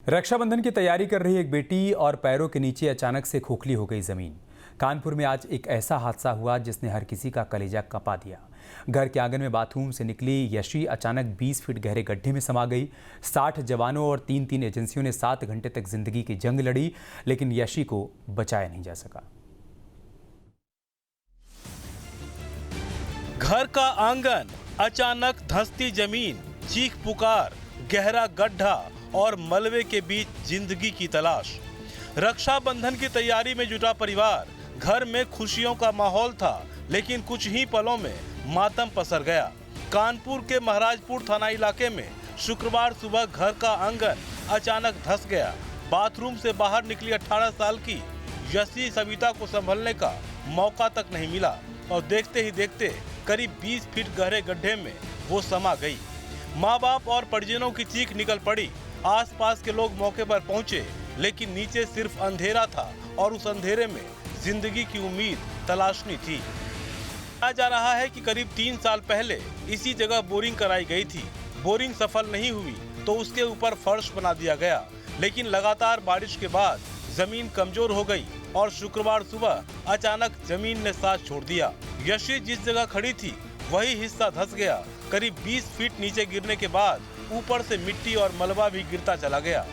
रक्षाबंधन की तैयारी कर रही एक बेटी और पैरों के नीचे अचानक से खोखली हो गई जमीन। कानपुर में आज एक ऐसा हादसा हुआ जिसने हर किसी का कलेजा कपा दिया। घर के आंगन में बाथरूम से निकली यशी अचानक 20 फीट गहरे गड्ढे में समा गई। 60 जवानों और तीन एजेंसियों ने 7 घंटे तक जिंदगी की जंग लड़ी, लेकिन यशी को बचाया नहीं जा सका। घर का आंगन, अचानक धंसती जमीन, चीख पुकार, गहरा गड्ढा और मलबे के बीच जिंदगी की तलाश। रक्षाबंधन की तैयारी में जुटा परिवार। घर में खुशियों का माहौल था, लेकिन कुछ ही पलों में मातम पसर गया। कानपुर के महाराजपुर थाना इलाके में शुक्रवार सुबह घर का आंगन अचानक धंस गया। बाथरूम से बाहर निकली 18 साल की यशी सविता को संभलने का मौका तक नहीं मिला और देखते ही देखते करीब 20 फीट गहरे गड्ढे में वो समा गई। माँ बाप और परिजनों की चीख निकल पड़ी। आसपास के लोग मौके पर पहुंचे, लेकिन नीचे सिर्फ अंधेरा था और उस अंधेरे में जिंदगी की उम्मीद तलाशनी थी। कहा जा रहा है कि करीब 3 साल पहले इसी जगह बोरिंग कराई गई थी। बोरिंग सफल नहीं हुई तो उसके ऊपर फर्श बना दिया गया, लेकिन लगातार बारिश के बाद जमीन कमजोर हो गई और शुक्रवार सुबह अचानक जमीन ने साथ छोड़ दिया। यशी जिस जगह खड़ी थी वही हिस्सा धंस गया। करीब 20 फीट नीचे गिरने के बाद ऊपर से मिट्टी और मलबा भी गिरता चला गया।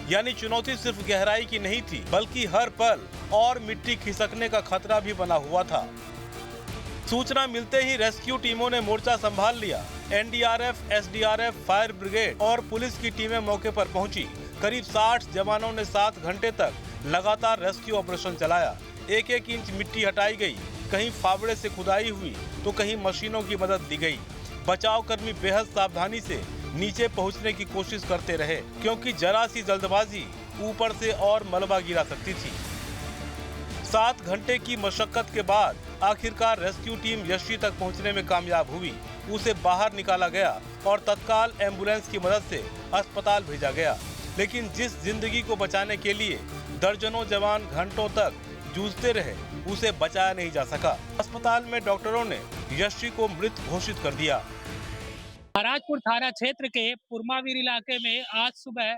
यानी चुनौती सिर्फ गहराई की नहीं थी, बल्कि हर पल और मिट्टी खिसकने का खतरा भी बना हुआ था। सूचना मिलते ही रेस्क्यू टीमों ने मोर्चा संभाल लिया। एनडीआरएफ, एसडीआरएफ, फायर ब्रिगेड और पुलिस की टीमें मौके पर पहुंची। करीब 60 जवानों ने 7 घंटे तक लगातार रेस्क्यू ऑपरेशन चलाया। एक इंच मिट्टी हटाई गई, कहीं फावड़े से खुदाई हुई तो कहीं मशीनों की मदद दी गई। बचाव कर्मी बेहद सावधानी से नीचे पहुंचने की कोशिश करते रहे, क्योंकि जरा सी जल्दबाजी ऊपर से और मलबा गिरा सकती थी। 7 घंटे की मशक्कत के बाद आखिरकार रेस्क्यू टीम यशी तक पहुंचने में कामयाब हुई। उसे बाहर निकाला गया और तत्काल एम्बुलेंस की मदद से अस्पताल भेजा गया। लेकिन जिस जिंदगी को बचाने के लिए दर्जनों जवान घंटों तक जूझते रहे, उसे बचाया नहीं जा सका। अस्पताल में डॉक्टरों ने यशी को मृत घोषित कर दिया। महाराजपुर थाना क्षेत्र के पुरमावीर इलाके में आज सुबह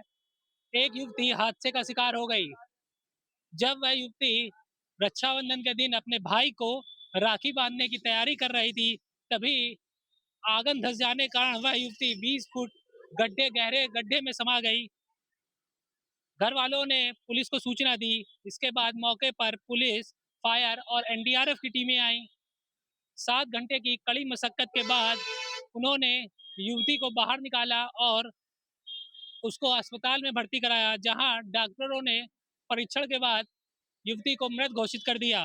एक युवती हादसे का शिकार हो गई। जब वह युवती रक्षाबंधन के दिन अपने भाई को राखी बांधने की तैयारी कर रही थी, तभी आंगन धंस जाने के कारण वह युवती 20 फुट गहरे गड्ढे में समा गई। घर वालों ने पुलिस को सूचना दी। इसके बाद मौके पर पुलिस, फायर और एनडीआरएफ की टीमें आई। 7 घंटे की कड़ी मशक्कत के बाद उन्होंने युवती को बाहर निकाला और उसको अस्पताल में भर्ती कराया, जहां डॉक्टरों ने परीक्षण के बाद युवती को मृत घोषित कर दिया।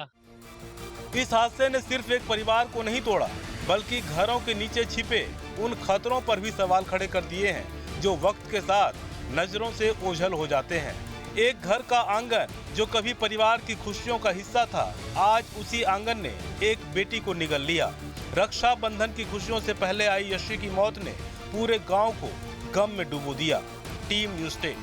इस हादसे ने सिर्फ एक परिवार को नहीं तोड़ा, बल्कि घरों के नीचे छिपे उन खतरों पर भी सवाल खड़े कर दिए हैं जो वक्त के साथ नजरों से ओझल हो जाते हैं। एक घर का आंगन जो कभी परिवार की खुशियों का हिस्सा था, आज उसी आंगन ने एक बेटी को निगल लिया। रक्षाबंधन की खुशियों से पहले आई यशी की मौत ने पूरे गांव को गम में डुबो दिया। Team news 10।